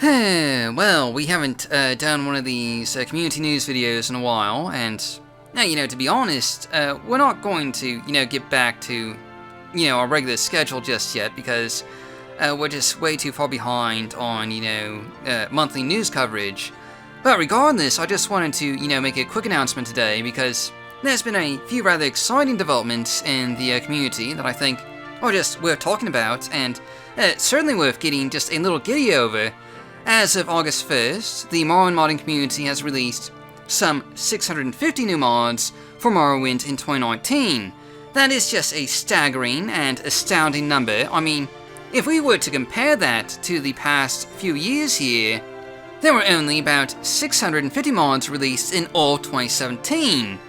Well, we haven't done one of these community news videos in a while, and, to be honest, we're not going to, get back to, our regular schedule just yet, because we're just way too far behind on, monthly news coverage. But regardless, I just wanted to, make a quick announcement today, because there's been a few rather exciting developments in the community that I think are just worth talking about, and certainly worth getting just a little giddy over. As of August 1st, the Morrowind Modding Community has released some 650 new mods for Morrowind in 2019. That is just a staggering and astounding number. I mean, if we were to compare that to the past few years here, there were only about 650 mods released in all 2017.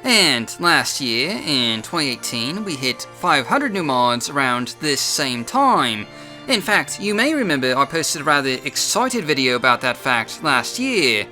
And last year, in 2018, we hit 500 new mods around this same time. In fact, you may remember I posted a rather excited video about that fact last year.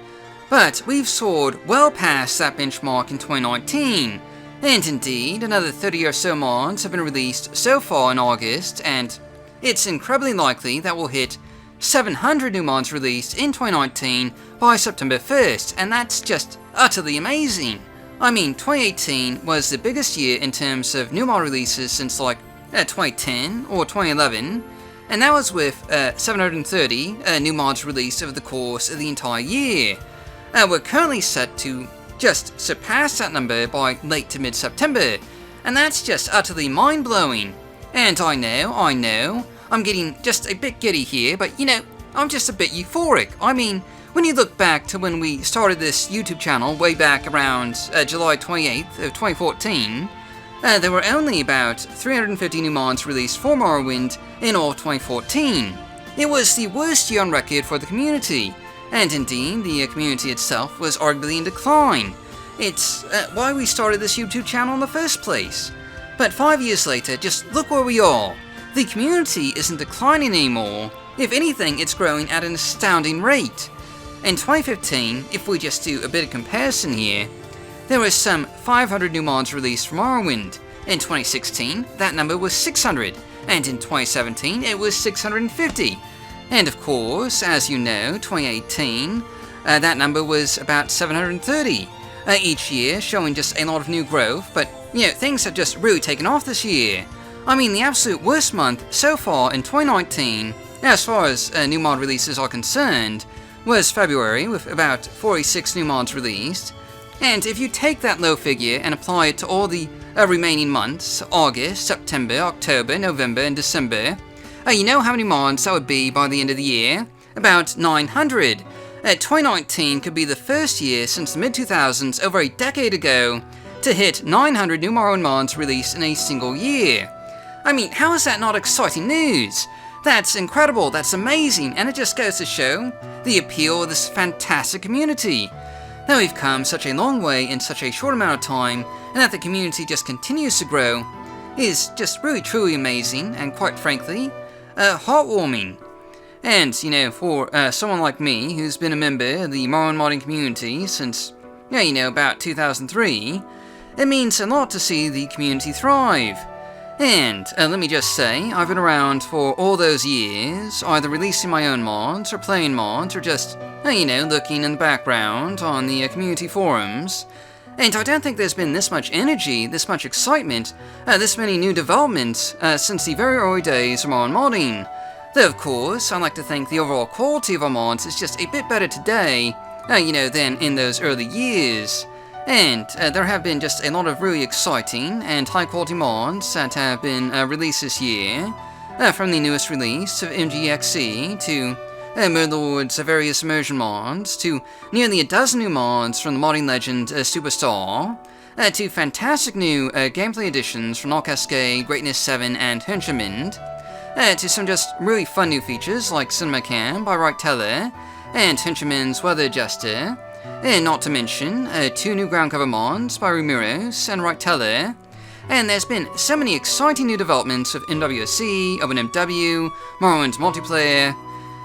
But we've soared well past that benchmark in 2019. And indeed, another 30 or so mods have been released so far in August, and it's incredibly likely that we'll hit 700 new mods released in 2019 by September 1st, and that's just utterly amazing. I mean, 2018 was the biggest year in terms of new mod releases since 2010 or 2011, and that was with 730 new mods released over the course of the entire year. We're currently set to just surpass that number by late to mid-September, and that's just utterly mind-blowing. And I know, I'm getting just a bit giddy here, but I'm just a bit euphoric. I mean, when you look back to when we started this YouTube channel way back around July 28th of 2014, there were only about 350 new mods released for Morrowind in all of 2014. It was the worst year on record for the community, and indeed, the community itself was arguably in decline. It's why we started this YouTube channel in the first place. But 5 years later, just look where we are. The community isn't declining anymore. If anything, it's growing at an astounding rate. In 2015, if we just do a bit of comparison here, there were some 500 new mods released for Morrowind. In 2016, that number was 600, and in 2017, it was 650. And of course, as you know, 2018, that number was about 730. Each year showing just a lot of new growth, but things have just really taken off this year. I mean, the absolute worst month so far in 2019, as far as new mod releases are concerned, was February, with about 46 new mods released. And if you take that low figure and apply it to all the remaining months, August, September, October, November, and December, you know how many mods that would be by the end of the year? About 900. 2019 could be the first year since the mid-2000s, over a decade ago, to hit 900 new Morrowind mods released in a single year. I mean, how is that not exciting news? That's incredible, that's amazing, and it just goes to show the appeal of this fantastic community. That we've come such a long way in such a short amount of time, and that the community just continues to grow, is just really truly amazing, and quite frankly, heartwarming. And, for someone like me, who's been a member of the Morrowind Modding Community since, about 2003, it means a lot to see the community thrive. And, let me just say, I've been around for all those years, either releasing my own mods, or playing mods, or just, looking in the background on the community forums. And I don't think there's been this much energy, this much excitement, this many new developments, since the very early days of Morrowind Modding. Though, of course, I'd like to think the overall quality of our mods is just a bit better today, than in those early years. And there have been just a lot of really exciting and high-quality mods that have been released this year, from the newest release of MGXE to Murderlord's various immersion mods, to nearly a dozen new mods from the modding legend Superstar, to fantastic new gameplay additions from All Cascade, Greatness 7, and Henchman, to some just really fun new features like Cinema Cam by Right Teller, and Henchman's Weather Adjuster, and not to mention 2 new ground cover mods by Ramiros and Right Teller. And there's been so many exciting new developments of MWC, OpenMW, Morrowind multiplayer,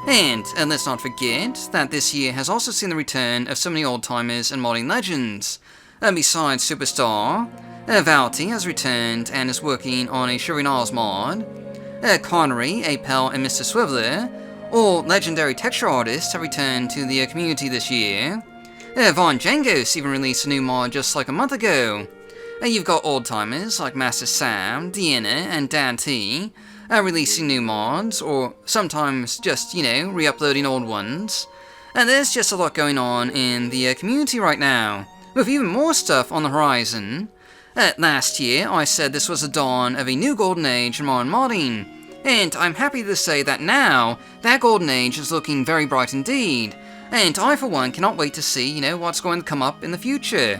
and let's not forget that this year has also seen the return of so many old-timers and modding legends. Besides Superstar, Valty has returned and is working on a Shuri Niles mod. Connery, Apel, and Mr. Swiveler All legendary texture artists have returned to the community this year. Von Jangos even released a new mod just like a month ago. You've got old-timers like Master Sam, Deanna, and Dan T, releasing new mods, or sometimes just, re-uploading old ones. And there's just a lot going on in the community right now, with even more stuff on the horizon. Last year, I said this was the dawn of a new golden age in modern modding, and I'm happy to say that now, that golden age is looking very bright indeed, and I for one cannot wait to see, what's going to come up in the future.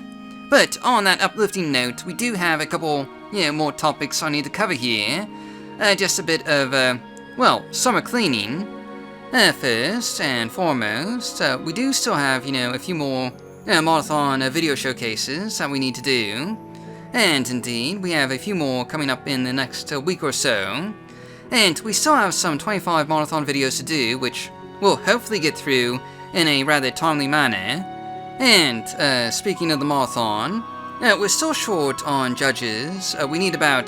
But on that uplifting note, we do have a couple, more topics I need to cover here. Just a bit of, summer cleaning. First and foremost, we do still have, a few more Modathon video showcases that we need to do. And indeed, we have a few more coming up in the next week or so. And we still have some 25 Modathon videos to do, which we'll hopefully get through in a rather timely manner. And, speaking of the Modathon, we're still short on judges. We need about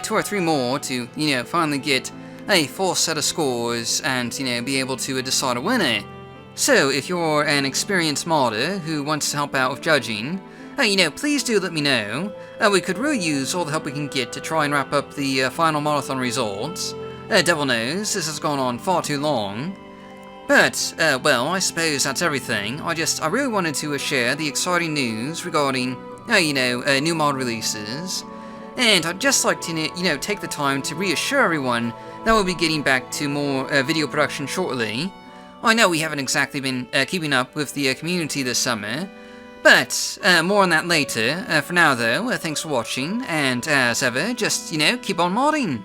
2 or 3 more to, finally get a full set of scores and, be able to decide a winner. So, if you're an experienced modder who wants to help out with judging, please do let me know. We could really use all the help we can get to try and wrap up the final Modathon results. Devil knows, this has gone on far too long. But, I suppose that's everything. I really wanted to share the exciting news regarding, new mod releases. And I'd just like to, take the time to reassure everyone that we'll be getting back to more video production shortly. I know we haven't exactly been keeping up with the community this summer, but more on that later. For now, though, thanks for watching, and as ever, just, keep on modding.